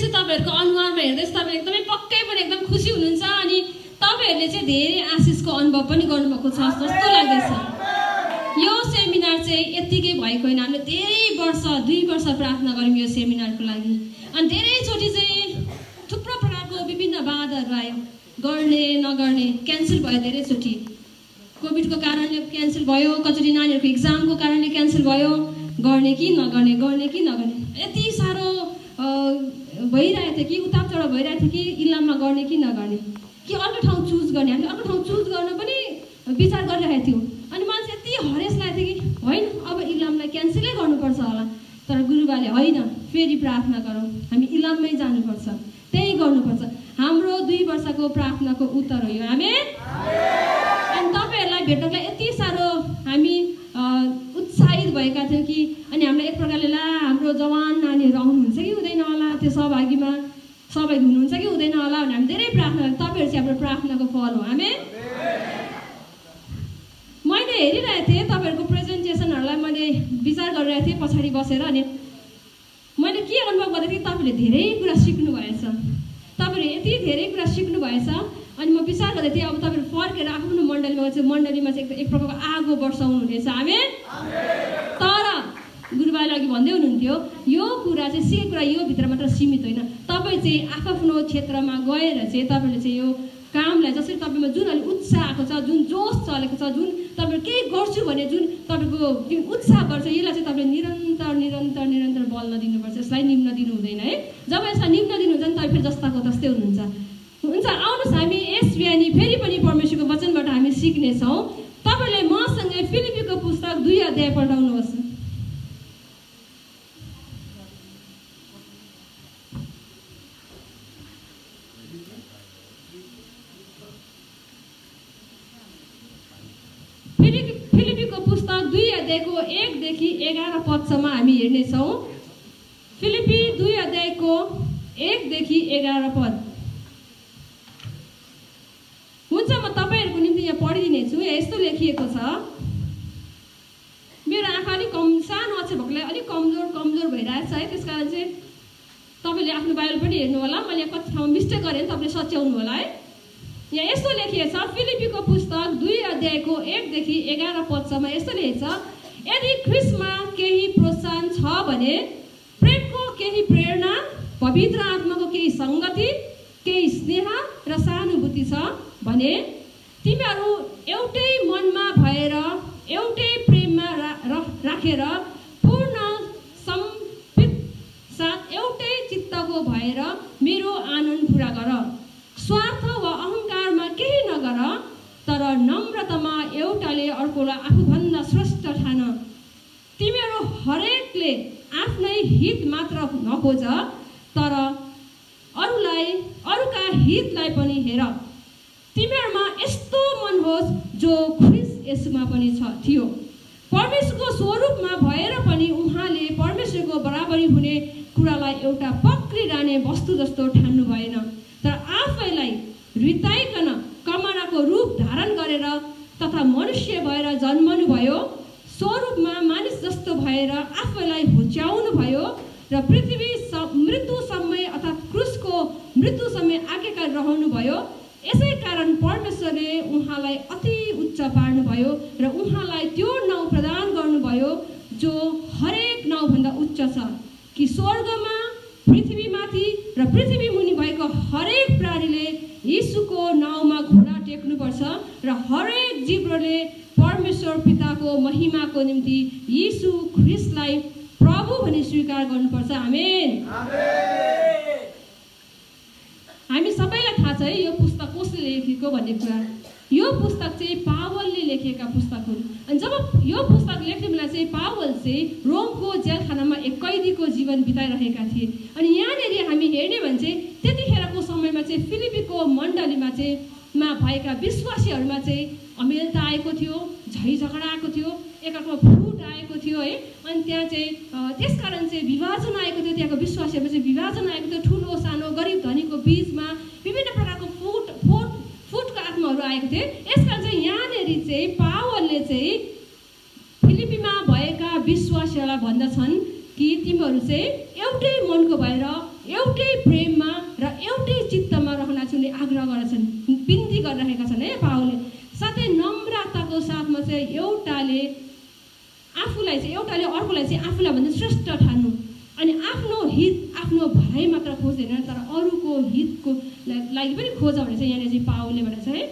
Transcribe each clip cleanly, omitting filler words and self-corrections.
चाहिँ तपाईहरुको अनुहारमा हेर्दैछ तपाईहरु एकदमै पक्कै पनि एकदम खुसी हुनुहुन्छ अनि तपाईहरुले चाहिँ धेरै आशिषको अनुभव पनि गर्नुभएको छ जस्तो लाग्दैछ। यो सेमिनार चाहिँ यतिकै भएको हैन, हामीले धेरै वर्ष 2 वर्ष प्रार्थना गर्यौं यो सेमिनारको लागि। अनि धेरैचोटि चाहिँ थुप्रो प्रकारको विभिन्न बाधाहरू आयो, गर्ने नगर्ने क्यान्सल भयो, धेरैचोटि कोभिडको कारणले क्यान्सल भयो, कतिचोटि नानीहरुको एक्जामको कारणले क्यान्सल भयो, गर्ने कि नगर्ने यति साह्रो भइरहेको थियो कि उतापचढ भइरहेको थियो कि इलाममा गर्ने कि नगर्ने कि अर्को ठाउँ चुज गर्ने। हामीले अर्को ठाउँ चुज गर्न पनि विचार गरिरहेको थियौँ। अनि मलाई चाहिँ यति हरेस लागेको थियो कि होइन अब इलामलाई क्यान्सलै गर्नुपर्छ होला, तर गुरुबाले होइन फेरि प्रार्थना गरौँ, हामी इलाममै जानुपर्छ, त्यही गर्नुपर्छ। हाम्रो 2 वर्षको प्रार्थनाको उत्तर हो यो। आमेन। अनि तपाईहरुलाई भेट्नलाई यति साह्रो हामी उत्साहित भएका थियौँ कि अनि हामीलाई एक प्रकारले ला हाम्रो जवान नानीहरू आउनुहुन्छ कि हुँदैन होला, त्यो सहभागी हुनुहुन्छ कि हुँदैन होला भने हामी धेरै प्रार्थना। तपाईहरु चाहिँ हाम्रो प्रार्थनाको फल हो। आमेन। मैले हेरिरहेको थिएँ तपाईहरुको प्रेजेन्टेसनहरूलाई, मैले विचार गरिरहेको थिएँ पछाडि बसेर। अनि मैले के अनुभव गरेको थिएँ, तपाईहरुले धेरै कुरा सिक्नु भएछ, तपाईहरुले यति धेरै कुरा सिक्नु भएछ। अनि म विचार गर्दै थिएँ अब तपाईहरु फर्केर आफ्नो मण्डलीमा चाहिँ एक प्रकारको आगो वर्षाउनु हुनेछ। आमेन। तर गुरुबाले अघि भन्दै हुनुहुन्थ्यो यो कुरा चाहिँ सिकेको कुरा यो भित्र मात्र सीमित होइन, तपाईँ चाहिँ आफ्नो क्षेत्रमा गएर चाहिँ तपाईले चाहिँ यो कामलाई जसरी तपाईमा जुन अलि उत्साह आएको छ, जुन जोस चलेको छ, जुन तपाईले केही गर्छु भने जुन तपाईको जुन उत्साह गर्छ, यसलाई चाहिँ तपाईले निरन्तर बल्न दिनुपर्छ, यसलाई निम्न दिनु हुँदैन है। जब यसलाई निम्न दिनुहुन्छ नि तपाईँ फेरि जस्ताको तस्तै हुनुहुन्छ। आउनुहोस् हामी यस बिहानी फेरि पनि परमेश्वरको वचनबाट हामी सिक्नेछौँ। तपाईले मसँगै फिलिपीको पुस्तक 2 अध्याय पढ्नुहोस्। फिलिपीको पुस्तक 2 अध्यायको 1 देखि 11 पदसम्म हामी हेर्नेछौँ। फिलिपी 2 अध्यायको 1 देखि 11 पद हुन्छ। म तपाईहरुको निम्ति यहाँ पढिदिनेछु। यस्तो लेखिएको छ, मेरो आँखा अलिक सानो अक्षर भएकोले अलिक कमजोर भइरहेछ है, त्यसकारण चाहिँ तपाईले आफ्नो बाइबल पनि हेर्नु होला। मैले यहाँ कति ठाउँमा मिस्टेक गरेँ भने तपाईले सच्याउनु होला है। यहाँ यस्तो लेखिएको छ फिलिपीको पुस्तक 2 अध्यायको 1 देखि 11 पदसम्म यस्तो लेखेको छ, यदि ख्रीष्टमा केही प्रोत्साहन छ भने, प्रेमको केही प्रेरणा, पवित्र आत्माको केही संगति, केही स्नेह र सहानुभूति छ भने तिमीहरू एउटै मनमा भएर एउटै प्रेममा राखेर पूर्ण समर्पित साथ एउटै चित्तको भएर मेरो आनन्द पूरा गर। स्वार्थ वा अहंकारमा केही नगर, तर नम्रतामा एउटाले अर्कोलाई आफूभन्दा श्रेष्ठ ठान। तिमीहरू हरेकले आफ्नै हित मात्र नखोज, तर अरूका हितलाई पनि हेर। तिमीहरूमा यस्तो मन होस् जो ख्रीष्ट येशूमा पनि थियो। परमेश्वरको स्वरूपमा भएर पनि उहाँले परमेश्वरको बराबरी हुने कुरालाई एउटा पक्रिरहने वस्तु जस्तो ठान्नु भएन, तर आफैलाई रित्ताइकन कमराको रूप धारण गरेर तथा मनुष्य भएर जन्मनु भयो। स्वरूपमा मानिस जस्तो भएर आफैलाई हुच्याउनु भयो र पृथ्वी मृत्युसम्म अर्थात् क्रुसको मृत्युसम्म आज्ञाकारी रहनु भयो। यसै कारण परमेश्वरले उहाँलाई अति उच्च पार्नुभयो र उहाँलाई त्यो नाउँ प्रदान गर्नुभयो जो हरेक नाउँभन्दा उच्च छ, कि स्वर्गमा, पृथ्वीमाथि र पृथ्वी मुनि भएको हरेक प्राणीले यीशुको नाउँमा घुँडा टेक्नुपर्छ र हरेक जीवले परमेश्वर पिताको महिमाको निम्ति यीशु ख्रीष्टलाई प्रभु भनी स्वीकार गर्नुपर्छ। आमेन। हामी सबैलाई थाहा छ यो पुस्तक कसले लेखेको भन्ने कुरा। यो पुस्तक चाहिँ पावलले लेखेका पुस्तक हुन्। अनि जब यो पुस्तक लेख्ने बेला चाहिँ पावल चाहिँ रोमको जेलखानामा एक कैदीको जीवन बिताइरहेका थिए। अनि यहाँनिर हामी हेर्ने भने चाहिँ त्यतिखेरको समयमा चाहिँ फिलिपीको मण्डलीमा चाहिँ भएका विश्वासीहरूमा चाहिँ अमेलता आएको थियो, झैझगडा आएको थियो, एकअर्कामा फुट आएको थियो है। अनि त्यहाँ चाहिँ त्यसकारण चाहिँ विभाजन आएको थियो, त्यहाँको विश्वासीहरूमा चाहिँ विभाजन आएको थियो। ठुलो सानो गरिब धनीको बीचमा विभिन्न प्रकारको फुटको आत्माहरू आएको थियो। यसकारण चाहिँ यहाँनिर चाहिँ पावलले चाहिँ फिलिपीमा भएका विश्वासीहरूलाई भन्दछन् कि तिमीहरू चाहिँ एउटै मनको भएर एउटै प्रेममा र एउटै चित्तमा रहन चाहिँ उनले आग्रह गर्छन्, बिन्ती गरिरहेका छन् है पावलले। साथै नम्रताको साथमा चाहिँ एउटाले अर्कोलाई चाहिँ आफूलाई भन्दा श्रेष्ठ ठान्नु, अनि आफ्नो हित आफ्नो भलाइ मात्र खोज्दैन तर अरूको हितको लागि पनि खोज भने चाहिँ यहाँनिर चाहिँ पावलले भनेको छ है।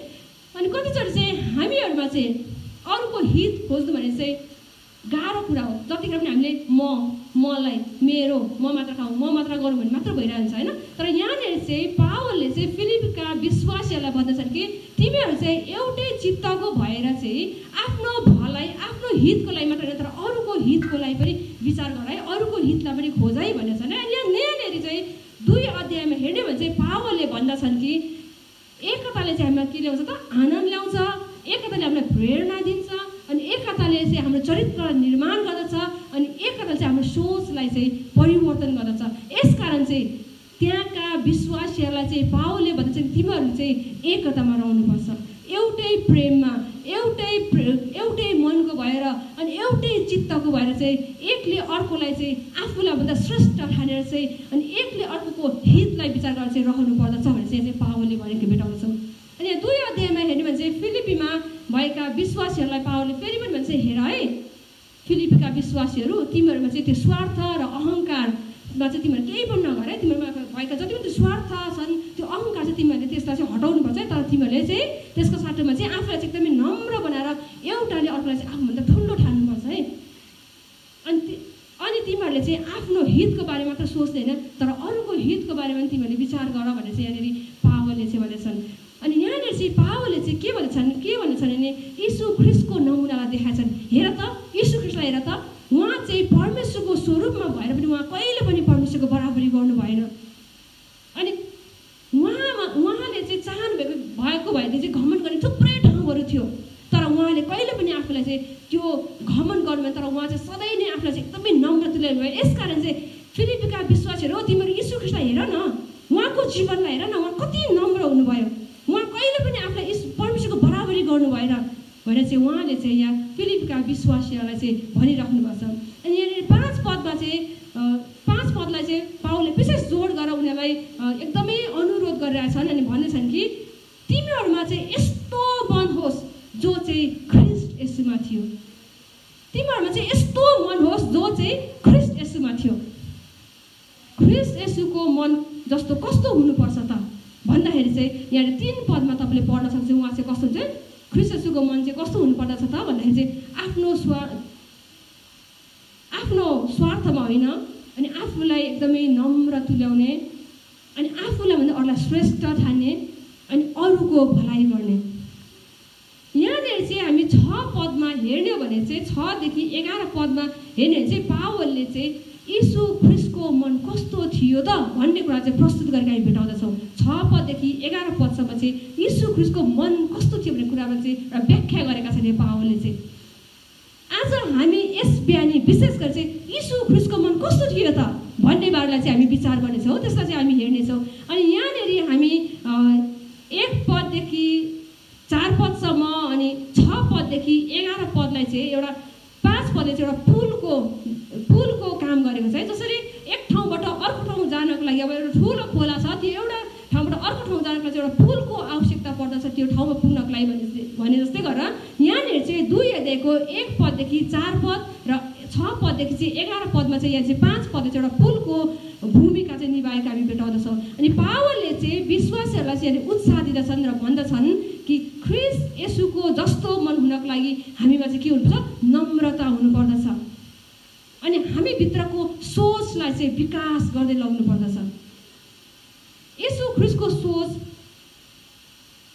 अनि कतिचोटि चाहिँ हामीहरूमा चाहिँ अरूको हित खोज्नु भने चाहिँ गाह्रो कुरा हो। जतिखेर पनि हामीले मलाई मेरो म मात्र खाउँ म मात्र गरौँ भने मात्र भइरहन्छ होइन। तर यहाँनिर चाहिँ पावलले चाहिँ फिलिपीका विश्वासीहरूलाई भन्दछन् कि तिमीहरू चाहिँ एउटै चित्तको भएर चाहिँ आफ्नो भलाइ आफ्नो हितको लागि मात्र होइन तर अरूको हितको लागि पनि विचार गर है, अरूको हितलाई पनि खोज है भनेको छन्। अनि यहाँनिर चाहिँ 2 अध्यायमा हेर्ने भने चाहिँ पावलले भन्दछन् कि एकताले चाहिँ हामीलाई के ल्याउँछ त आनन्द ल्याउँछ, एकताले हामीलाई प्रेरणा दिन्छ, अनि एकताले चाहिँ हाम्रो चरित्र निर्माण गर्दछ, अनि एकताले चाहिँ हाम्रो सोचलाई चाहिँ परिवर्तन गर्दछ। यसकारण चाहिँ त्यहाँका विश्वासीहरूलाई चाहिँ पावलले भन्छन् तिमीहरू चाहिँ एकतामा रहनुपर्छ, एउटै प्रेममा एउटै मनको भएर अनि एउटै चित्तको भएर चाहिँ एकले अर्कोलाई चाहिँ आफूलाई भन्दा श्रेष्ठ ठानेर चाहिँ अनि एकले अर्कोको हितलाई विचार गरेर चाहिँ रहनु पर्दछ भनेर चाहिँ पावलले भनेको भेटाउँछौँ। अनि 2 अध्यायमा हेर्ने भने चाहिँ फिलिपीमा भएका विश्वासीहरूलाई पावलले फेरि पनि भन्छ हेर है फिलिपीका विश्वासीहरू तिमीहरूमा चाहिँ त्यो स्वार्थ र अहङ्कारमा चाहिँ तिमीहरू केही पनि नगर है, तिमीहरूमा भएका जति पनि त्यो स्वार्थ छन् त्यो अहङ्कार चाहिँ तिमीहरूले त्यसलाई चाहिँ हटाउनुपर्छ है। तर तिमीहरूले चाहिँ त्यसको साटोमा चाहिँ आफूलाई चाहिँ एकदमै नम्र बनाएर एउटाले अर्कोलाई चाहिँ आफूभन्दा ठुलो ठान्नुपर्छ है। अनि तिमीहरूले चाहिँ आफ्नो हितको बारेमा मात्र सोच्दैन तर अरूको हितको बारेमा पनि तिमीहरूले विचार गर भनेर चाहिँ यहाँनिर पावलले चाहिँ भनेछन्। अनि यहाँनिर चाहिँ पावलले चाहिँ के भनेछन् भने यीशु ख्रिस्टको नमुनालाई देखाएछन्। हेर त यीशु ख्रिस्टलाई हेर त, उहाँ चाहिँ परमेश्वरको स्वरूपमा भएर पनि उहाँ कहिले पनि परमेश्वरको बराबरी गर्नु भएन। अनि उहाँले चाहिँ चाहनु भएको भएदेखि चाहिँ घमण्ड गर्ने थुप्रै ठाउँहरू थियो तर उहाँले कहिले पनि आफूलाई चाहिँ त्यो घमण्ड गर्नुभयो, तर उहाँ चाहिँ सधैँ नै आफूलाई चाहिँ एकदमै नम्र तुल्याउनु भयो। यसकारण चाहिँ फिलिपीका विश्वासीहरू तिमीहरू यीशु ख्रिस्टलाई हेर न, उहाँको जीवनलाई हेर न, उहाँ कति नम्र हुनुभयो, उहाँ कहिले पनि आफूलाई परमेश्वरको बराबरी गर्नु भएन भनेर चाहिँ उहाँले चाहिँ यहाँ फिलिपीका विश्वासीहरूलाई चाहिँ भनिराख्नुपर्छ। अनि यहाँनिर 5 पदलाई चाहिँ पावलले विशेष जोड गरेर उनीहरूलाई एकदमै अनुरोध गरिरहेछन् अनि भन्दैछन् कि तिमीहरूमा चाहिँ यस्तो मन होस् जो चाहिँ ख्रिस्ट येशूमा थियो, तिमीहरूमा चाहिँ यस्तो मन होस् जो चाहिँ ख्रिस्ट येशूमा थियो। ख्रिस्ट येशूको मन जस्तो कस्तो हुनुपर्छ त भन्दाखेरि चाहिँ यहाँनिर 3 पदमा तपाईँले पढ्न सक्छ। उहाँ चाहिँ कस्तो हुन्छ, ख्रिस्ट येशूको मन चाहिँ कस्तो हुनुपर्दछ त भन्दाखेरि चाहिँ आफ्नो स्वार्थमा होइन अनि आफूलाई एकदमै नम्र तुल्याउने अनि आफूलाई भन्दा अरूलाई श्रेष्ठ ठान्ने अनि अरूको भलाइ गर्ने। यहाँनिर चाहिँ हामी 6 पदमा हेर्ने हो भने चाहिँ 6 देखि 11 पदमा हेर्ने भने चाहिँ पावलले चाहिँ यीशु ख्रिस्टको मन कस्तो थियो त भन्ने कुरा चाहिँ प्रस्तुत गरेर हामी भेटाउँदछौँ। 6 पददेखि 11 पदसम्म चाहिँ यीशु ख्रिस्टको मन कस्तो थियो भन्ने कुरामा चाहिँ एउटा व्याख्या गरेका छन् पावलले चाहिँ। आज हामी यस बिहानी विशेष गरी चाहिँ यीशु ख्रिस्टको मन कस्तो थियो त भन्ने बारेलाई चाहिँ हामी विचार गर्नेछौँ, त्यसलाई चाहिँ हामी हेर्नेछौँ। अनि यहाँनिर हामी 1 पददेखि 4 पदसम्म अनि 6 पददेखि 11 पदलाई चाहिँ एउटा 5 पदले चाहिँ एउटा पुलको काम गरेको छ है। जसरी एक ठाउँबाट अर्को ठाउँ जानको लागि अब एउटा ठुलो खोला छ, त्यो एउटा ठाउँबाट अर्को ठाउँ जानको लागि एउटा पुलको आवश्यकता पर्दछ त्यो ठाउँमा पुग्नको लागि भने जस्तै गरेर यहाँनिर चाहिँ 2 अध्यायको 1 पददेखि 4 पद र 6 पददेखि चाहिँ 11 पदमा चाहिँ यहाँ चाहिँ 5 पदले चाहिँ एउटा पुलको भूमिका चाहिँ निभाएका हामी भेटाउँदछौँ। अनि पावलले चाहिँ विश्वासीहरूलाई चाहिँ उत्साह दिँदछन् र भन्दछन् कि ख्रिस्ट येशूको जस्तो मन हुनको लागि हामीमा चाहिँ के हुनुपर्छ, नम्रता हुनुपर्दछ अनि हामी भित्रको सोचलाई चाहिँ विकास गर्दै ल्याउनु पर्दछ। येशू ख्रिस्टको सोच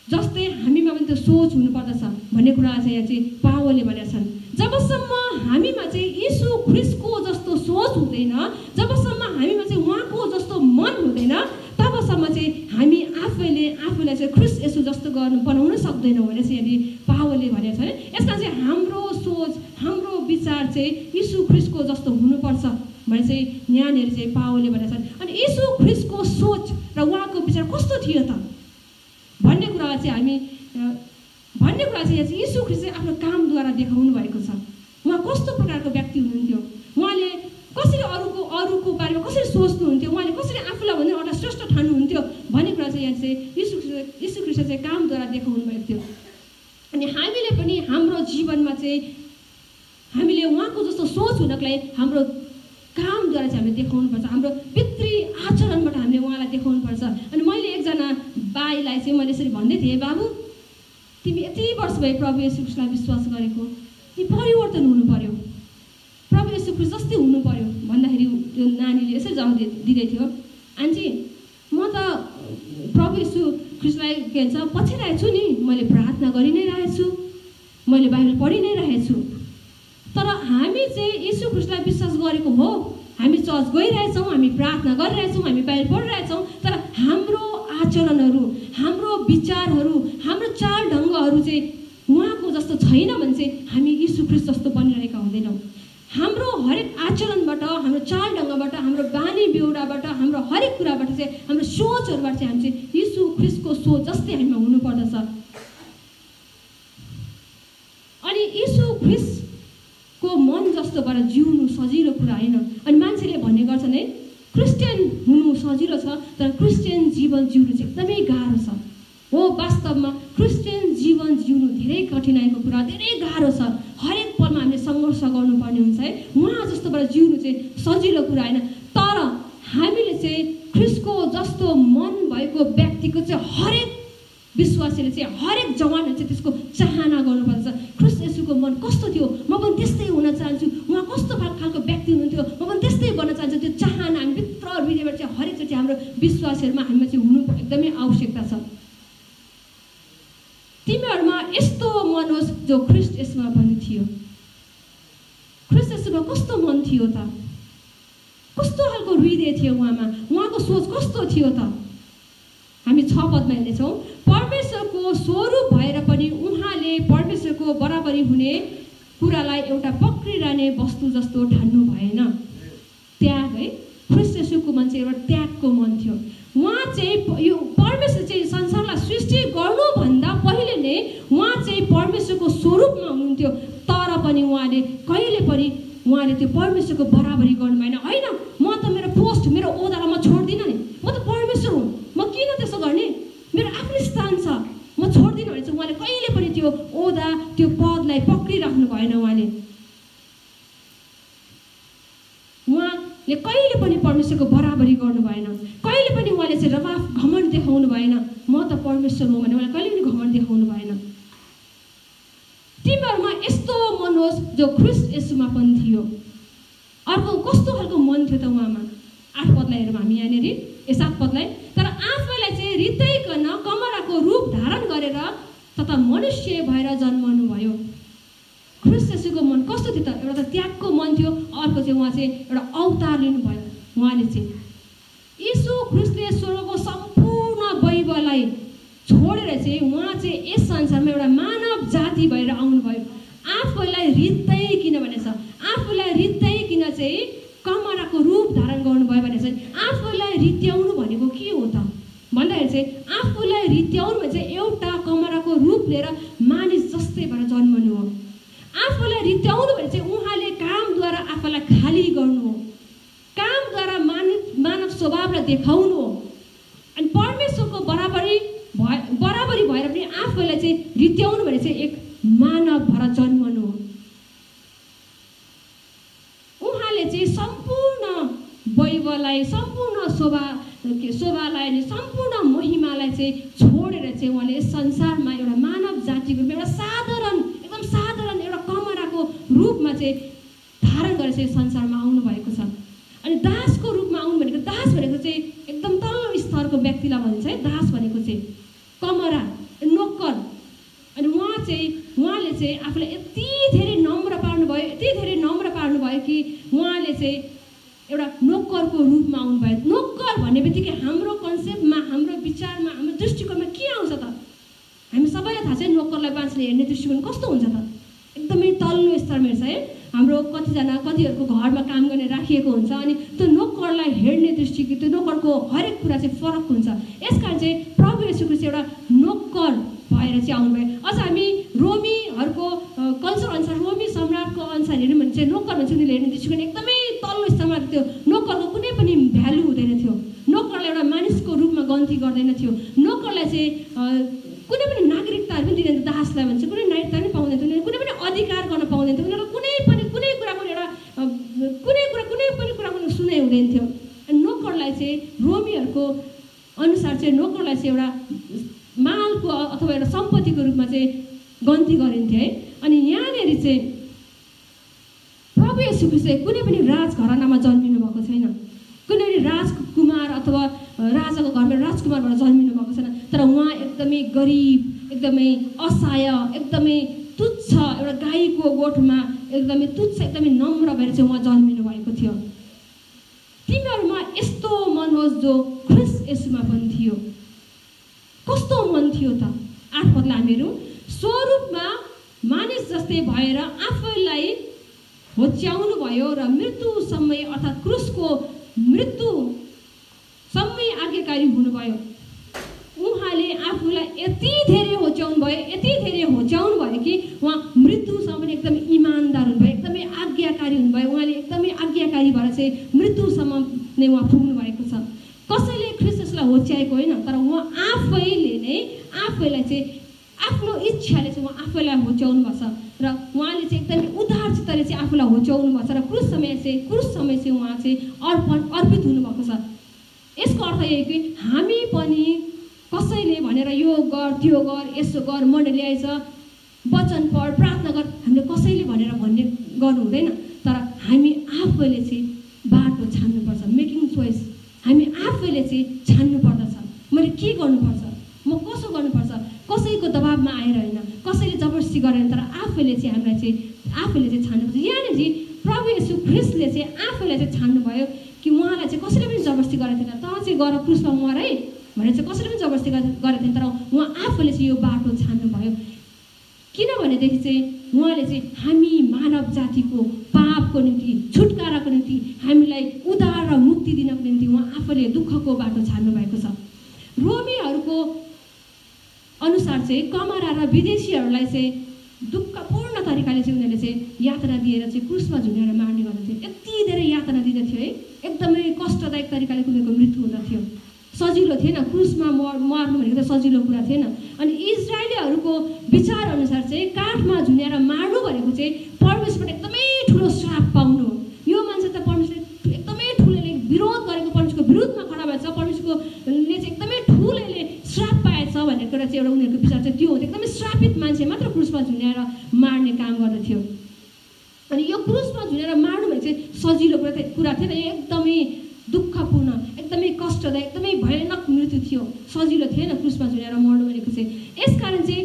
जस्तै हामीमा पनि त्यो सोच हुनुपर्दछ भन्ने कुरा चाहिँ यहाँ चाहिँ पावलले भनेका छन्। जबसम्म हामीमा चाहिँ येशू ख्रिस्टको जस्तो सोच हुँदैन, जबसम्म हामीमा चाहिँ उहाँको जस्तो मन हुँदैन, तबसम्म चाहिँ हामी आफूलाई चाहिँ ख्रिस्ट येशू जस्तो बनाउन सक्दैनौँ भनेर चाहिँ यहाँनिर पावलले भनेको छ। यसमा चाहिँ हाम्रो सोच हाम्रो विचार चाहिँ येशू ख्रिस्टको जस्तो हुनुपर्छ भने चाहिँ यहाँनिर चाहिँ पावलले भनेको छ। अनि येशू ख्रिस्टको सोच र उहाँको विचार कस्तो थियो त भन्ने कुरा चाहिँ यहाँ चाहिँ येशू ख्रिस्टले आफ्नो कामद्वारा देखाउनु भएको छ। उहाँ कस्तो प्रकारको व्यक्ति हुनुहुन्थ्यो, उहाँले कसरी अरूको बारेमा कसरी सोच्नुहुन्थ्यो, उहाँले कसरी आफूलाई भन्दा यहाँ चाहिँ यीशु ख्रीष्ट चाहिँ कामद्वारा देखाउनु भएको थियो। अनि हामीले पनि हाम्रो जीवनमा चाहिँ हामीले उहाँको जस्तो सोच हुनको लागि हाम्रो कामद्वारा चाहिँ हामीले देखाउनुपर्छ, हाम्रो भित्री आचरणबाट हामीले उहाँलाई देखाउनुपर्छ। अनि मैले एकजना बाईलाई चाहिँ मैले यसरी भन्दै थिएँ, बाबु तिमी यति वर्ष भए प्रभु येशू ख्रीष्टलाई विश्वास गरेको, तिमी परिवर्तन हुनु पर्यो, प्रभु येशू ख्रीष्ट जस्तै हुनु पर्यो भन्दाखेरि त्यो नानीले यसरी जवाब दिँदै थियो, आन्टी म त प्रभु येशू ख्रीष्टलाई के भन्छ पछिरहेको छु नि, मैले प्रार्थना गरि नै रहेको छु, मैले बाइबल पढि नै रहेको छु, तर हामी चाहिँ येशू ख्रीष्टलाई विश्वास गरेको हो, हामी चर्च गइरहेछौँ, हामी प्रार्थना गरिरहेछौँ, हामी बाइबल पढिरहेछौँ, तर हाम्रो आचरणहरू, हाम्रो विचारहरू, हाम्रो चाल ढङ्गहरू चाहिँ उहाँको जस्तो छैन भने चाहिँ हामी येशू ख्रीष्ट जस्तो बनिरहेका हुँदैनौँ। हाम्रो हरेक आचरणबाट, हाम्रो चाल ढङ्गबाट, हाम्रो बानी बेहोराबाट, हाम्रो हरेक कुराबाट चाहिँ, हाम्रो सोचहरूबाट चाहिँ हामी चाहिँ येशू ख्रीष्टको सोच जस्तै हामीमा हुनुपर्दछ। अनि येशू ख्रीष्टको मन जस्तोबाट जिउनु सजिलो कुरा होइन। अनि मान्छेले भन्ने गर्छन् है, क्रिस्चियन हुनु सजिलो छ, तर क्रिस्चियन जीवन जिउनु चाहिँ एकदमै गाह्रो छ। हो, वास्तवमा क्रिस्चियन जीवन जिउनु धेरै कठिनाइको कुरा, धेरै गाह्रो छ। हरेक पलमा हामीले सङ्घर्ष गर्नुपर्ने हुन्छ है। उहाँ जस्तोबाट जिउनु चाहिँ सजिलो कुरा होइन, तर हामीले चाहिँ ख्रीष्टको जस्तो मन भएको व्यक्तिको चाहिँ हरेक विश्वासीले चाहिँ, हरेक जवानले चाहिँ त्यसको चाहना गर्नुपर्छ। ख्रीष्ट येशूको मन कस्तो थियो, म पनि त्यस्तै हुन चाहन्छु, उहाँ कस्तो खालको व्यक्ति हुनुहुन्थ्यो, म पनि त्यस्तै बन्न चाहन्छु। त्यो चाहना हामी भित्र हृदयबाट चाहिँ हरेकचोटि हाम्रो विश्वासीहरूमा हामीमा चाहिँ हुनु एकदमै आवश्यकता छ। तिमीहरूमा यस्तो मन होस् जो ख्रीष्ट येशूमा पनि थियो। ख्रीष्ट येशूमा कस्तो मन थियो त, कस्तो खालको हृदय थियो उहाँमा, उहाँको सोच कस्तो थियो त। हामी 6 पदमा हेर्नेछौँ, परमेश्वरको स्वरूप भएर पनि उहाँले परमेश्वरको बराबरी हुने कुरालाई एउटा पक्रिरहने वस्तु जस्तो ठान्नु भएन। त्याग है, ख्रीष्ट येशूको मन चाहिँ एउटा त्यागको मन थियो। उहाँ चाहिँ यो परमेश्वर चाहिँ संसारलाई सृष्टि गर्नुभन्दा पहिले नै उहाँ चाहिँ परमेश्वरको स्वरूपमा हुनुहुन्थ्यो, तर पनि उहाँले कहिले पनि उहाँले त्यो परमेश्वरको बराबरी गर्नु भएन। होइन, म त मेरो पोस्ट, मेरो ओहदालाई म छोड्दिनँ नि, म त परमेश्वर हुँ, म किन त्यसो गर्ने, मेरो आफ्नै स्थान छ, म छोड्दिनँ भने चाहिँ उहाँले कहिले पनि त्यो ओहदा, त्यो पदलाई पक्रिराख्नु भएन। उहाँले कहिले पनि परमेश्वरको बराबरी गर्नु भएन, कहिले पनि उहाँले चाहिँ रवाफ घमण्ड देखाउनु भएन, म त परमेश्वर हुँ भने उहाँले कहिले पनि घमण्ड देखाउनु भएन। तिमीहरूमा यस्तो मन होस् जो ख्रीष्ट येशूमा पनि थियो। अर्को कस्तो खालको मन थियो त उहाँमा, 8 पदलाई हेरौँ हामी यहाँनिर, 7 पदलाई, तर आफैलाई चाहिँ रित्ताइकन कमराको रूप धारण गरेर तथा मनुष्य भएर जन्मनु भयो। ख्रीष्ट येशूको मन कस्तो थियो त, एउटा त त्यागको मन थियो, अर्को चाहिँ उहाँ चाहिँ एउटा अवतार लिनुभयो। उहाँले चाहिँ येशू ख्रीष्टले स्वर्गको सम्पूर्ण वैभवलाई छोडेर चाहिँ उहाँ चाहिँ यस संसारमा एउटा मानव जाति भएर आउनुभयो। आफूलाई रित्ताइकन भनेछ, आफूलाई रित्ताइकन चाहिँ कमराको रूप धारण गर्नुभयो भनेछ। आफूलाई रित्याउनु भनेको के हो त भन्दाखेरि चाहिँ आफूलाई रित्याउनु भने चाहिँ एउटा कमराको रूप लिएर मानिस जस्तै भएर जन्मनु हो। आफूलाई रित्याउनु भने चाहिँ उहाँले कामद्वारा आफूलाई खाली गर्नु हो, कामद्वारा मानव स्वभावलाई देखाउनु हो। अनि परमेश्वरको बराबरी भएर पनि आफूलाई चाहिँ रित्याउनु भने चाहिँ एक मानव भएर जन्मनु हो। उहाँले चाहिँ सम्पूर्ण वैभवलाई, सम्पूर्ण शोभालाई अनि सम्पूर्ण महिमालाई चाहिँ छोडेर चाहिँ उहाँले यस संसारमा एउटा मानव जातिको एउटा साधारण, एकदम साधारण एउटा कमराको रूपमा चाहिँ धारण गरेर चाहिँ संसारमा आउनु भएको छ। अनि दासको रूपमा आउनु भनेको, दास भनेको चाहिँ एकदम तल्लो स्तरको व्यक्तिलाई भनिन्छ है। दास भनेको चाहिँ कमरा, नोकर। अनि उहाँले चाहिँ आफूलाई यति धेरै नम्र पार्नुभयो, यति धेरै नम्र पार्नुभयो कि उहाँले चाहिँ एउटा नोकरको रूपमा आउनुभयो। नोकर भन्ने बित्तिकै हाम्रो कन्सेप्टमा, हाम्रो विचारमा, हाम्रो दृष्टिकोणमा के आउँछ त? हामी सबैलाई थाहा छ नोकरलाई मान्छेले हेर्ने दृष्टिकोण कस्तो हुन्छ त, एकदमै तल्लो स्तरमा हेर्छ है। हाम्रो कतिहरूको घरमा काम गर्ने राखिएको हुन्छ, अनि त्यो नोकरलाई हेर्ने दृष्टिकोण, त्यो नोकरको हरेक कुरा चाहिँ फरक हुन्छ। यसकारण चाहिँ प्रभु येशू ख्रीष्ट एउटा नोकर भएर चाहिँ आउनुभयो। अझ हामी रोमीहरूको कल्चर अनुसार, रोमी सम्राटको अनुसार हेर्नु भने चाहिँ नोकर भन्छ उनीहरूले हेर्ने दृष्टिकोण एकदमै तल्लो स्तरमा थियो। नोकरको कुनै पनि भ्यालु हुँदैन थियो, नोकरलाई एउटा मानिसको रूपमा गन्ती गर्दैन थियो। नोकरलाई चाहिँ कुनै पनि नागरिकताहरू पनि दिँदैन, दासलाई भन्छ कुनै नागरिकता पनि पाउँदैन थियो, कुनै पनि अधिकार गर्न पाउँदैन थियो, उनीहरू कुनै पनि कुराको एउटा कुनै पनि कुराको सुनाइ हुँदैन थियो। अनि नोकरलाई चाहिँ रोमीहरूको अनुसार चाहिँ नोकरलाई चाहिँ एउटा मालको अथवा एउटा सम्पत्तिको रूपमा चाहिँ गन्ती गरिन्थ्यो है। अनि यहाँनिर चाहिँ प्रभु येशू ख्रीष्ट चाहिँ कुनै पनि राजघरानामा जन्मिनु भएको छैन, कुनै पनि राजकुमार अथवा राजाको घरमा राजकुमारबाट जन्मिनु भएको छैन, तर उहाँ एकदमै गरिब, एकदमै असहाय, एकदमै तुच्छ, एउटा गाईको गोठमा एकदमै तुच्छ, एकदमै नम्र भएर चाहिँ उहाँ जन्मिनु भएको थियो। तिमीहरूमा यस्तो मन होस् जो ख्रीष्ट येशूमा पनि थियो। कस्तो मन थियो त? 8 पदलाई हामीहरू स्वरूपमा मानिस जस्तै भएर आफैलाई होच्याउनु भयो र मृत्युसम्म अर्थात् क्रुसको मृत्युसम्मै आज्ञाकारी हुनुभयो। उहाँले आफूलाई यति धेरै होच्याउनु भयो कि उहाँ मृत्युसम्म एकदमै इमान्दार हुनुभयो, एकदमै आज्ञाकारी हुनुभयो। उहाँले एकदमै आज्ञाकारी भएर चाहिँ मृत्युसम्म नै उहाँ पुग्नु भएको छ। कसैले ख्रीष्टलाई होच्याएको होइन, तर उहाँ आफैलाई चाहिँ आफ्नो इच्छाले चाहिँ उहाँ आफैलाई होच्याउनु भएको छ र उहाँले चाहिँ एकदमै उदारचित्तले चाहिँ आफूलाई होच्याउनु भएको छ र क्रुस समय चाहिँ उहाँ चाहिँ अर्पित हुनुभएको छ। यसको अर्थ यही कि हामी पनि कसैले भनेर यो गर त्यो गर यसो गर मन ल्याएछ वचन पढ प्रार्थना गर हामीले कसैले भनेर गर्नु हुँदैन, तर हामी आफैले चाहिँ बाटो छान्नुपर्छ। मेकिङ चोइस हामी आफैले चाहिँ छान्नु पर्दछ। मैले के गर्नुपर्छ, म कसो गर्नुपर्छ, कसैको दबाबमा आएर होइन, कसैले जबरजस्ती गरेन, तर आफैले चाहिँ हामीलाई चाहिँ छान्नुपर्छ। यहाँनिर चाहिँ प्रभु येशू ख्रीष्टले चाहिँ आफैलाई चाहिँ छान्नुभयो कि उहाँलाई चाहिँ कसैले पनि जबरजस्ती गरेको थिएन। त चाहिँ गर क्रुसमा मर है भनेर चाहिँ कसैले पनि जबरजस्ती गरेको थिएन, तर उहाँ आफैले चाहिँ यो बाटो छान्नुभयो। किनभनेदेखि चाहिँ उहाँले चाहिँ हामी मानव जातिको पापको निम्ति, छुटकाराको निम्ति, हामीलाई उद्धार र मुक्ति दिनको निम्ति उहाँ आफैले दुःखको बाटो छान्नु भएको छ। रोमीहरूको अनुसार चाहिँ कमरा र विदेशीहरूलाई चाहिँ दुःखपूर्ण तरिकाले चाहिँ उनीहरूले चाहिँ यातना दिएर चाहिँ क्रुसमा झुन्डाएर मार्ने गर्दथ्यो। यति धेरै यातना दिँदथ्यो है, एकदमै कष्टदायक तरिकाले उनीहरूको मृत्यु हुँदथ्यो। सजिलो थिएन, क्रुसमा मर्नु भनेको त सजिलो कुरा थिएन। अनि इजरायलीहरूको विचार अनुसार चाहिँ काठमा झुन्डाएर मार्नु भनेको चाहिँ परमेश्वरबाट एकदमै ठुलो श्राप पाउनु हो। यो मान्छे त परमेश्वरले एकदमै ठुलोले विरोध गरेको, परमेश्वरको विरुद्धमा खडा भएछ, परमेश्वरले चाहिँ एकदमै ठुलोले श्राप पाएछ भनेर कुरा चाहिँ एउटा उनीहरूको विचार चाहिँ त्यो हो। एकदमै श्रापित मान्छे मात्र क्रुसमा झुन्डाएर मार्ने काम गर्दथ्यो। अनि यो क्रुसमा झुन्डाएर मार्नु भने चाहिँ सजिलो कुरा थिएन, यो एकदमै दुःखपूर्ण, एकदमै कष्टदायक, एकदमै भयानक मृत्यु थियो, सजिलो थिएन क्रुसमा झुन्डाएर मर्नु भनेको चाहिँ। यसकारण चाहिँ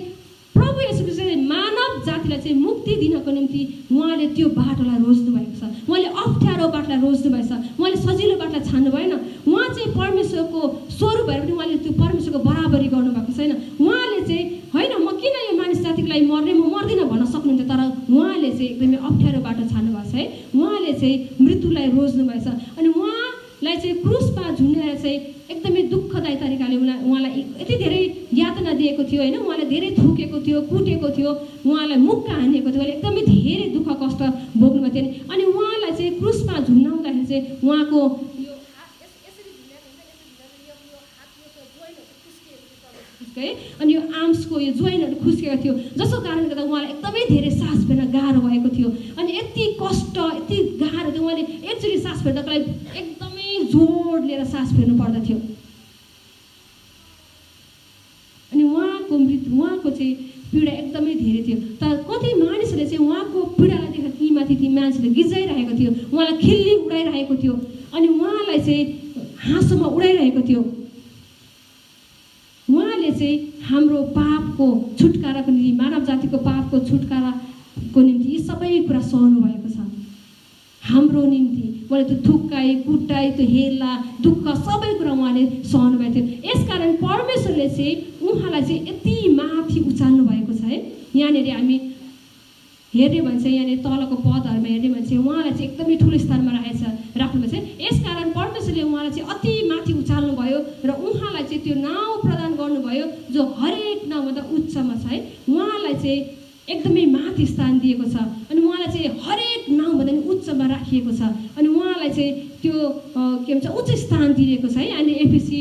प्रभु येशू ख्रीष्टले मानव जातिलाई चाहिँ मुक्ति दिनको निम्ति उहाँले त्यो बाटोलाई रोज्नु भएको छ। उहाँले अप्ठ्यारो बाटोलाई रोज्नु भएको छ, उहाँले सजिलो बाटोलाई छान्नु भएन। उहाँ चाहिँ परमेश्वरको स्वरूप भएर पनि उहाँले त्यो परमेश्वरको बराबरी गर्नुभएको छैन। उहाँले चाहिँ होइन म किन यो मानिस जातिको लागि मर्ने, म मर्दिनँ भन्न सक्नुहुन्थ्यो, तर उहाँले चाहिँ एकदमै अप्ठ्यारो बाटो छान्नु भएको छ है। उहाँले चाहिँ मृत्युलाई रोज्नु भएछ। अनि उहाँलाई चाहिँ क्रुसमा झुन्डाएर चाहिँ एकदमै दुःखदायी तरिकाले उहाँलाई यति धेरै यातना दिएको थियो होइन, उहाँलाई धेरै थुकेको थियो, कुटेको थियो, उहाँलाई मुक्का हानेको थियो, एकदमै धेरै दुःख कष्ट भोग्नुभएको थियो। अनि उहाँलाई चाहिँ क्रुसमा झुन्डाउँदाखेरि चाहिँ उहाँको अनि यो आर्म्सको यो जोइनहरू खुस्केको थियो, जसको कारणले गर्दा उहाँलाई एकदमै धेरै सास फेर्न गाह्रो भएको थियो। अनि यति कष्ट, यति गाह्रो थियो, उहाँले एकचोटि सास फेर्नको लागि एकदमै जोड लिएर सास फेर्नु पर्दथ्यो। अनि उहाँको चाहिँ पीडा एकदमै धेरै थियो। तर कति मानिसहरूले चाहिँ उहाँको पीडालाई देखेर ती मान्छेले गिजाइरहेको थियो, उहाँलाई खिल्ली उडाइरहेको थियो, अनि उहाँलाई चाहिँ हाँसोमा उडाइरहेको थियो। उहाँले चाहिँ हाम्रो पापको छुटकाराको निम्ति, मानव जातिको पापको छुटकाराको निम्ति यी सबै कुरा सहनु भएको छ हाम्रो निम्ति। उहाँले त्यो थुक्काइ, कुटाइ, त्यो हेर्ला, दुःख सबै कुरा उहाँले सहनु भएको थियो। यसकारण परमेश्वरले चाहिँ उहाँलाई चाहिँ यति माथि उचाल्नु भएको छ है। यहाँनिर हामी हेर्ने भने चाहिँ यहाँनिर तलको पदहरूमा हेर्ने भने चाहिँ उहाँलाई चाहिँ एकदमै ठुलो स्थानमा राख्नुभएको छ। यसकारण परमेश्वरले उहाँलाई चाहिँ अति माथि उचाल्नु भयो र उहाँलाई चाहिँ त्यो नाउँ प्रदान गर्नुभयो जो हरेक नाउँभन्दा उच्चमा छ है। उहाँलाई चाहिँ एकदमै माथि स्थान दिएको छ। अनि उहाँलाई चाहिँ हरेक नाउँभन्दा पनि उच्चमा राखिएको छ। अनि उहाँलाई चाहिँ त्यो के भन्छ उच्च स्थान दिएको छ है। अनि एफिसी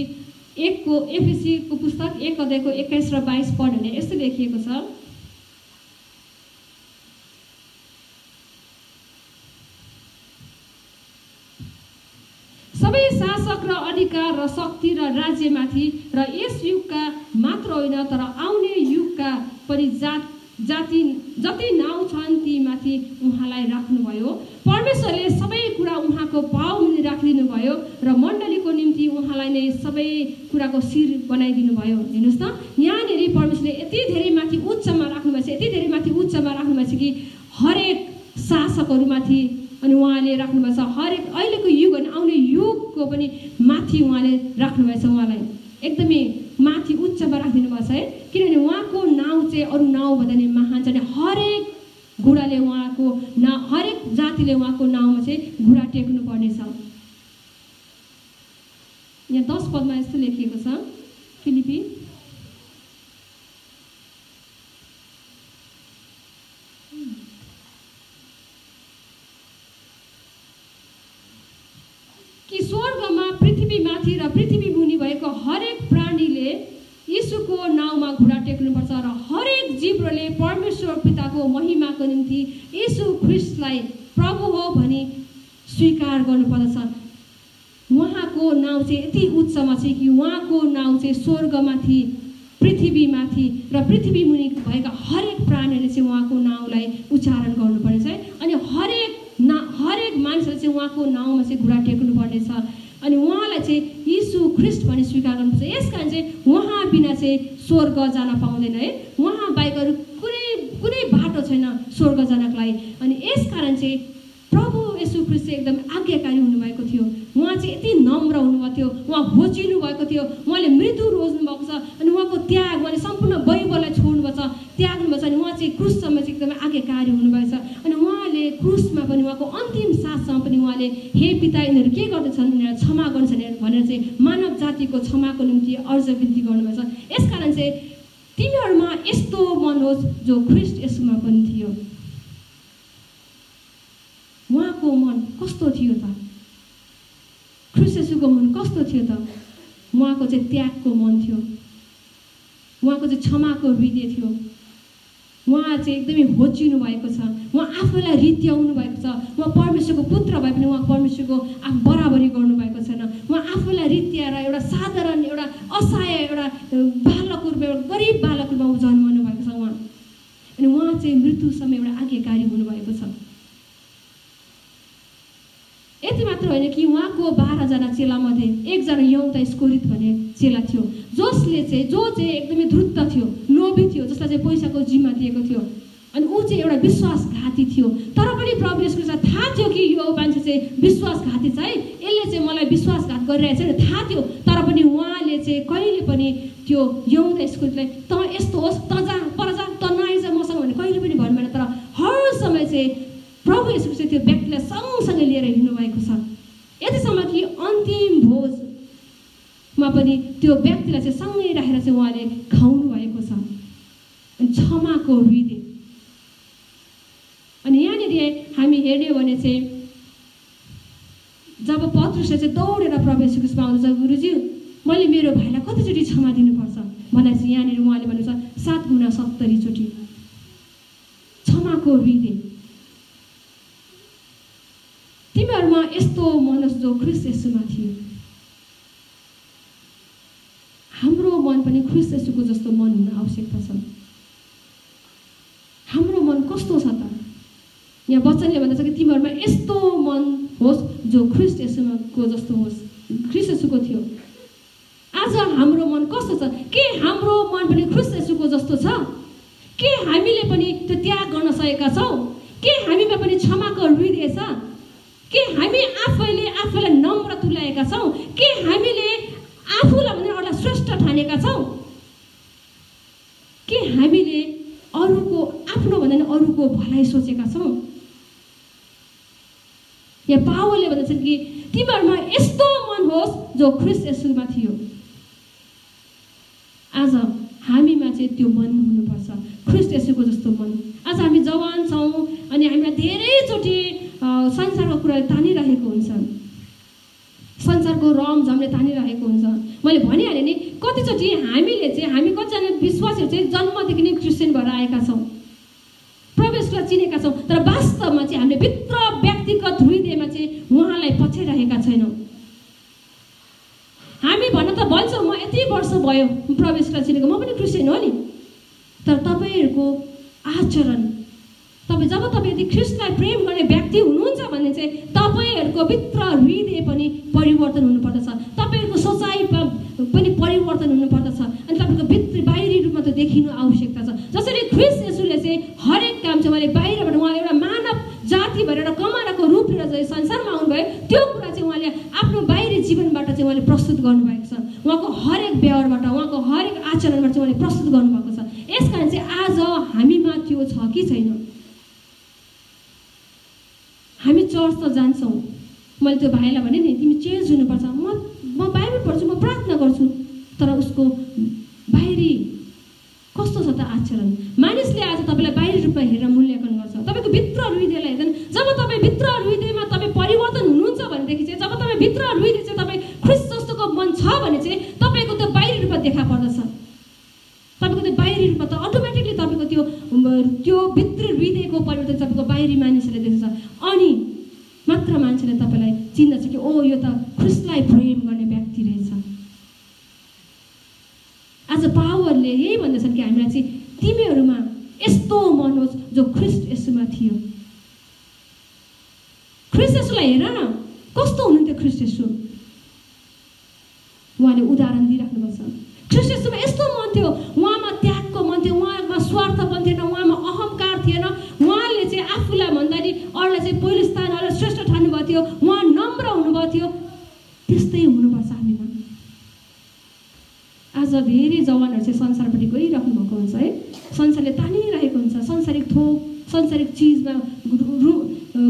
एफएसीको पुस्तक 1 अध्यायको 21 र 22 पढ्यो भने यस्तो लेखिएको छ, सबै शासक र अधिकार र शक्ति र राज्यमाथि र यस युगका मात्र होइन तर आउने युगका पनि जति नाउँ छन् ती माथि उहाँलाई राख्नुभयो। परमेश्वरले सबै कुरा उहाँको पाउमुनि राखिदिनु भयो र मण्डलीको निम्ति उहाँलाई नै सबै कुराको शिर बनाइदिनु भयो। हेर्नुहोस् त, यहाँनिर परमेश्वरले यति धेरै माथि उच्चमा राख्नुभएछ, यति धेरै माथि उच्चमा राख्नुभएछ कि हरेक शासकहरूमाथि अनि उहाँले राख्नुभएछ, हरेक अहिलेको युग अनि आउने युगको पनि माथि उहाँले राख्नुभएछ, उहाँलाई एकदमै माथि उच्चमा राखिदिनु भएको छ है। किनभने उहाँको नाउँ चाहिँ अरू नाउँभन्दा नि महान छ। हरेक घुँडाले उहाँको हरेक जातिले उहाँको नाउँमा चाहिँ घुँडा टेक्नु पर्नेछ। यहाँ 10 पदमा यस्तो लेखिएको छ, फिलिपी कि स्वर्गमा पृथ्वीमाथि र पृथ्वी मुनि भएको हरेक प्राणीले यीशुको नाउँमा घुँडा टेक्नुपर्छ र हरेक जीवले परमेश्वर पिताको महिमाको निम्ति यीशु ख्रिस्टलाई प्रभु हो भनी स्वीकार गर्नुपर्दछ। उहाँको नाउँ चाहिँ यति उच्चमा छ कि उहाँको नाउँ चाहिँ स्वर्गमाथि पृथ्वीमाथि र पृथ्वी मुनि भएका हरेक प्राणीले चाहिँ उहाँको नाउँलाई उच्चारण गर्नुपर्नेछ है। अनि हरेक मानिसले चाहिँ उहाँको नाउँमा चाहिँ घुँडा टेक्नुपर्नेछ अनि उहाँलाई चाहिँ यीशु ख्रिस्ट भनी स्वीकार गर्नुपर्छ। यस कारण चाहिँ उहाँ बिना चाहिँ स्वर्ग जान पाउँदैन है। उहाँ बाहेक अरू कुनै बाटो छैन स्वर्ग जानको लागि। अनि यस कारण चाहिँ प्रभु यीशु ख्रिस्ट चाहिँ एकदम आज्ञाकारी हुनुभएको थियो। उहाँ चाहिँ यति नम्र हुनुभएको थियो, उहाँ होचिनु भएको थियो, उहाँले मृत्यु रोज्नु भएको छ अनि उहाँको त्याग, उहाँले सम्पूर्ण बाइबललाई छोड्नुभएको छ, त्याग्नुभएको छ अनि उहाँ चाहिँ क्रुससम्म चाहिँ एकदमै आज्ञाकारी हुनुभएको छ। अनि उहाँले क्रुसमा पनि उहाँको अन्तिम साससम्म पनि उहाँले हे पिता यिनीहरू के गर्दछन् यिनीहरूलाई क्षमा गर्छन् भनेर चाहिँ मानव जातिको क्षमाको निम्ति अर्ज बिन्ती गर्नुभएको छ। यसकारण चाहिँ तिमीहरूमा यस्तो मन होस् जो ख्रिस्ट यसुमा पनि थियो। उहाँको मन कस्तो थियो त? ख्रिस्ट येशूको मन कस्तो थियो त? उहाँको चाहिँ त्यागको मन थियो, उहाँको चाहिँ क्षमाको हृदय थियो। उहाँ चाहिँ एकदमै होचिनु भएको छ, उहाँ आफूलाई रित्याउनु भएको छ। उहाँ परमेश्वरको पुत्र भए पनि उहाँ परमेश्वरको बराबरी गर्नुभएको छैन। उहाँ आफूलाई रित्याएर एउटा साधारण एउटा असहाय एउटा बालक रूपमा एउटा गरिब बालक रूपमा जन्मनु भएको छ उहाँ। अनि उहाँ चाहिँ मृत्युसम्म एउटा आज्ञाकारी हुनुभएको छ। यति मात्र होइन कि उहाँको 12 जना चेलामध्ये एकजना यहुदा इस्करियोत भन्ने चेला थियो, जो चाहिँ एकदमै धूर्त थियो, लोभी थियो, जसलाई चाहिँ पैसाको जिम्मा दिएको थियो। अनि ऊ चाहिँ एउटा विश्वासघाती थियो। तर पनि प्रभु येशूलाई थाहा थियो कि यो मान्छे चाहिँ विश्वासघाती छ है, यसले चाहिँ मलाई विश्वासघात गरिरहेछ नि थाहा थियो। तर पनि उहाँले चाहिँ कहिले पनि त्यो यहुदा इस्करियोतलाई त यस्तो होस्, त जा पर जा, त नआइज मसँग भने कहिले पनि भन्दैन। तर हर समय चाहिँ प्रभु येशू चाहिँ त्यो व्यक्तिलाई सँगसँगै लिएर हिँड्नु भएको छ। यतिसम्म कि अन्तिम भोजमा पनि त्यो व्यक्तिलाई चाहिँ सँगै राखेर चाहिँ उहाँले खुवाउनु भएको छ। अनि क्षमाको हृदय। अनि यहाँनिर हामी हेर्ने हो भने चाहिँ जब पत्रुसले चाहिँ दौडेर प्रभु येशू ख्रिस्टमा आउँछ, गुरुजी मैले मेरो भाइलाई कतिचोटि क्षमा दिनुपर्छ भन्दा चाहिँ यहाँनिर उहाँले भन्नुहुन्छ 7 गुणा 70 चोटि। क्षमाको हृदय। तिमीहरूमा यस्तो मन जो ख्रिस्ट येशूमा थियो। हाम्रो मन पनि ख्रिस्ट येशूको जस्तो मन हुन आवश्यकता छ। हाम्रो मन कस्तो छ त? यहाँ वचनले भन्दछ कि तिमीहरूमा यस्तो मन होस् जो ख्रिस्ट येशूको जस्तो होस्, ख्रिस्ट येशूको थियो। आज हाम्रो मन कस्तो छ? के हाम्रो मन पनि ख्रिस्ट येशूको जस्तो छ? के हामीले पनि त्यो त्याग गर्न सकेका छौँ? के हामीमा पनि क्षमाको हृदय छ? के हामी आफैलाई नम्र तुल्याएका छौँ? के हामीले आफूलाई भने अरूलाई श्रेष्ठ ठानेका छौँ? के हामीले अरूको आफ्नो भन्दा नि अरूको भलाइ सोचेका छौँ? यहाँ पावलले भन्दछन् कि तिमीहरूमा यस्तो मन होस् जो ख्रिस्ट येशूमा थियो। आज हामीमा चाहिँ त्यो मन हुनुपर्छ, ख्रिस्ट येशूको जस्तो मन। आज हामी जवान छौँ अनि हामीलाई धेरैचोटि संसारको कुरा तानिरहेको हुन्छ, संसारको रमझमले तानिरहेको हुन्छ। मैले भनिहालेँ नि, कतिचोटि हामी कतिजना विश्वासीहरू चाहिँ जन्मदेखि नै क्रिस्चियन भएर आएका छौँ, प्रवेशलाई चिनेका छौँ, तर वास्तवमा चाहिँ हामीले भित्र व्यक्तिगत हृदयमा चाहिँ उहाँलाई पछ्याइरहेका छैनौँ। हामी भन्न त भन्छौँ म यति वर्ष भयो प्रवेशलाई चिनेको, म पनि क्रिस्चियन हो नि, तर तपाईँहरूको आचरण, जब तपाईँ यदि ख्रीष्टलाई प्रेम गर्ने व्यक्ति हुनुहुन्छ भने चाहिँ तपाईँहरूको भित्र हृदय पनि परिवर्तन हुनुपर्दछ, तपाईँहरूको सोचाइमा पनि परिवर्तन हुनुपर्दछ, अनि तपाईँको भित्र बाहिरी रूपमा त देखिनु आवश्यकता छ। जसरी ख्रीष्ट येशूले चाहिँ हरेक काम चाहिँ उहाँले बाहिरबाट, उहाँले एउटा मानव जाति भएर एउटा कमानको रूप लिएर चाहिँ संसारमा आउनुभयो, त्यो कुरा चाहिँ उहाँले आफ्नो बाहिरी जीवनबाट चाहिँ उहाँले प्रस्तुत गर्नुभएको छ। उहाँको हरेक व्यवहारबाट, उहाँको हरेक आचरणबाट चाहिँ उहाँले प्रस्तुत गर्नुभएको छ। यसकारण चाहिँ आज हामीमा त्यो छ कि छैन? हामी चर्च त जान्छौँ, मैले त्यो भाइलाई भने नि तिमी चेन्ज हुनुपर्छ, म बाइबल पढ्छु, म प्रार्थना गर्छु, तर उसको बाहिरी कस्तो छ त आचरण? मानिसले आज तपाईँलाई बाहिरी रूपमा हेरेर मूल्याङ्कन गर्छ, तपाईँको भित्र हृदयलाई हेर्दैन। जब तपाईँ भित्र हृदयमा तपाईँ परिवर्तन हुनुहुन्छ भनेदेखि चाहिँ, जब तपाईँ भित्र हृदय चाहिँ तपाईँ ख्रीष्ट जस्तोको मन छ भने चाहिँ तपाईँको त्यो बाहिरी रूपमा देखा पर्दछ। तपाईँको त्यो बाहिरी रूपमा त अटोमेटिकली तपाईँको त्यो भित्री हृदयको परिवर्तन तपाईँको बाहिरी मानिसहरूले देख्छ, अनि मात्र मान्छेले तपाईँलाई चिन्दछ कि ओ यो त ख्रीष्टलाई प्रेम गर्ने व्यक्ति रहेछ। आज पावरले यही भन्दछन् कि हामीलाई चाहिँ तिमीहरूमा यस्तो मन होस् जो ख्रीष्ट येशूमा थियो। ख्रीष्ट येशूलाई हेर न, कस्तो हुनुहुन्थ्यो ख्रीष्ट येशू, उहाँले उदाहरण दिइराख्नु भएको छ। ख्रीष्ट येशूमा यस्तो मन थियो, उहाँमा त्यागको मन थियो, उहाँमा स्वार्थपन थिएन, उहाँमा अहङ्कार थिएन, उहाँले चाहिँ आफूलाई भन्दा नि अरूलाई चाहिँ पहिलो स्थान, अरूलाई श्रेष्ठ ठान्नुभएको थियो, उहाँ नम्र हुनुभएको थियो। त्यस्तै हुनुपर्छ हामीमा। आज धेरै जवानहरू चाहिँ संसारपट्टि गइराख्नु भएको हुन्छ है, संसारले तानिरहेको हुन्छ, सांसारिक थोक, सांसारिक चिजमा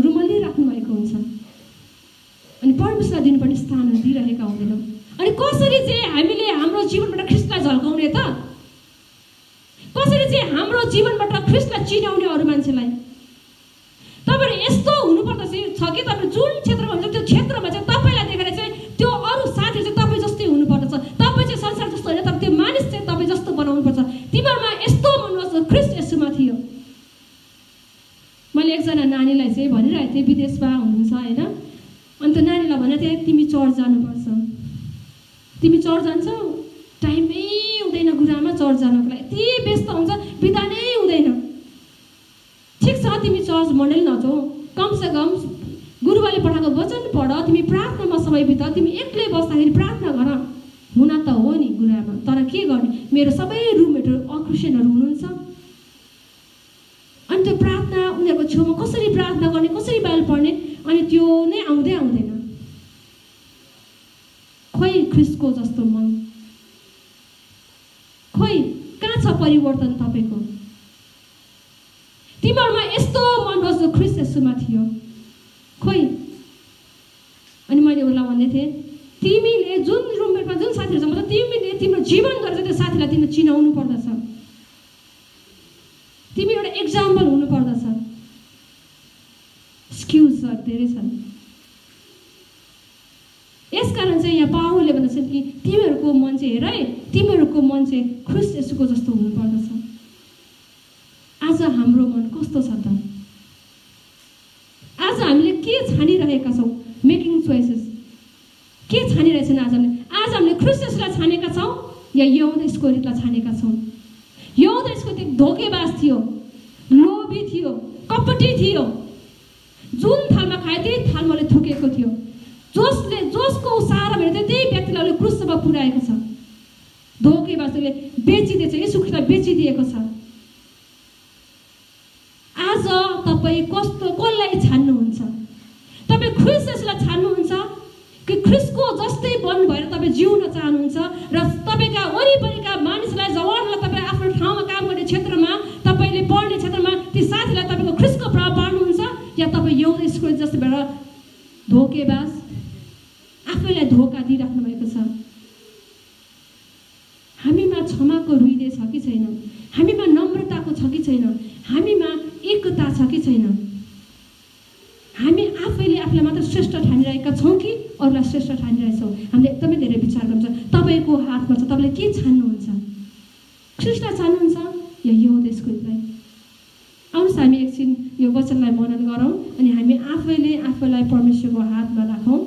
रुमलिराख्नु भएको हुन्छ, अनि परमेश्वरलाई दिनुपर्ने स्थानहरू दिइरहेका हुँदैनौँ। अनि कसरी चाहिँ हामीले हाम्रो जीवनबाट ख्रीष्टलाई झल्काउने त? कसरी चाहिँ हाम्रो जीवनबाट ख्रीष्टलाई चिनाउने अरू मान्छेलाई? तपाईँहरू यस्तो हुनुपर्दछ छ कि तपाईँ जुन क्षेत्रमा हुन्छ त्यो क्षेत्रमा चाहिँ तपाईँलाई देखेर चाहिँ त्यो अरू साथीहरू चाहिँ तपाईँ जस्तै हुनुपर्दछ। तपाईँ चाहिँ संसार जस्तो होइन, तर त्यो मानिस चाहिँ तपाईँ जस्तो बनाउनुपर्छ। तिमीहरूमा यस्तो मनोभाव ख्रीष्ट येशूमा थियो। मैले एकजना नानीलाई चाहिँ भनिरहेको थिएँ, विदेशमा हुनुहुन्छ होइन, अनि त्यो नानीलाई भनेको थिएँ तिमी चर्च जानुपर्छ, तिमी चर्च जान्छौ, टाइमै हुँदैन गुरुआमा चर्च जानको लागि, यति व्यस्त हुन्छ, बिदा नै हुँदैन। ठिक छ, तिमी चर्च मण्डली नजाऊ, कमसेकम गुरुबाले पठाएको वचन पढ, तिमी प्रार्थनामा समय बिता, तिमी एक्लै बस्दाखेरि प्रार्थना गर। हुन त हो नि गुरुआमा, तर के गर्ने, मेरो सबै रुममेटहरू अक्रिस्चियनहरू हुनुहुन्छ, अनि त्यो प्रार्थना उनीहरूको छेउमा कसरी प्रार्थना गर्ने, कसरी बाइबल पढ्ने, अनि त्यो नै आउँदैन। खोइ ख्रीष्टको जस्तो मन, खोइ कहाँ छ परिवर्तन तपाईँको? तिमीहरूमा यस्तो मन होस् जो ख्रीष्ट येशूमा थियो, खोइ। अनि मैले उसलाई भन्दै थिएँ, तिमीले जुन रुममेटमा जुन साथीहरू छ, मतलब तिमीले तिम्रो जीवनद्वारा चाहिँ त्यो साथीलाई तिमीले चिनाउनु पर्दछ, तिमी एउटा एक्जाम्पल हुनु पर्दछ। एक्सक्युजहरू धेरै छन्। यसकारण चाहिँ यहाँ पावलले भन्दछन् कि तिमीहरूको मन चाहिँ हेर है, तिमीहरूको मन चाहिँ ख्रीष्ट येशूको जस्तो हुनुपर्दछ। आज हाम्रो मन कस्तो छ त? आज हामीले के छानिरहेका छौँ? मेकिङ चोइसेस के छानिरहेछन् आज हामीले ख्रीष्ट येशूलाई छानेका छौँ या यहुदा इस्करियोतलाई छानेका छौँ? यहुदा इस्करियोत धोकेबाज थियो, लोभी थियो, कपटी थियो, जुन थालमा खाए त्यही थालमा उसले थुकेको थियो, जसको सहारा भेट्यो त्यही व्यक्तिलाई उसले क्रुसमा पुर्याएको छ। धोकेबाजले बेचिदिएछ, येशू ख्रीष्टलाई बेचिदिएको छ। आज तपाईँ कसलाई छान्नुहुन्छ? तपाईँ ख्रीष्ट येशूलाई छान्नुहुन्छ कि ख्रीष्टको जस्तै बन्नु भएर तपाईँ जिउन चाहनुहुन्छ र तपाईँका वरिपरिका मानिसलाई, जवानलाई, तपाईँ आफ्नो ठाउँमा काम गर्ने क्षेत्रमा, तपाईँले पढ्ने क्षेत्रमा ती साथीलाई तपाईँको ख्रीष्टको प्रभाव पार्नुहुन्छ, या तपाईँ यहुदा इस्करियोत जस्तो भएर धोकेबाज आफैलाई धोका दिइराख्नु भएको छ? हामीमा क्षमाको हृदय छ कि छैन? हामीमा नम्रताको छ कि छैन? हामीमा एकता छ कि छैन? हामी आफैले आफूलाई मात्र श्रेष्ठ ठानिरहेका छौँ कि अरूलाई श्रेष्ठ ठानिरहेछौँ, हामीले एकदमै धेरै विचार गर्छ। तपाईँको हातमा छ, तपाईँले के छान्नुहुन्छ? ख्रीष्टलाई छान्नुहुन्छ या यो देशको हितलाई? आउनुहोस् हामी एकछिन यो वचनलाई मनन गरौँ अनि हामी आफैले आफूलाई परमेश्वरको हातमा राखौँ।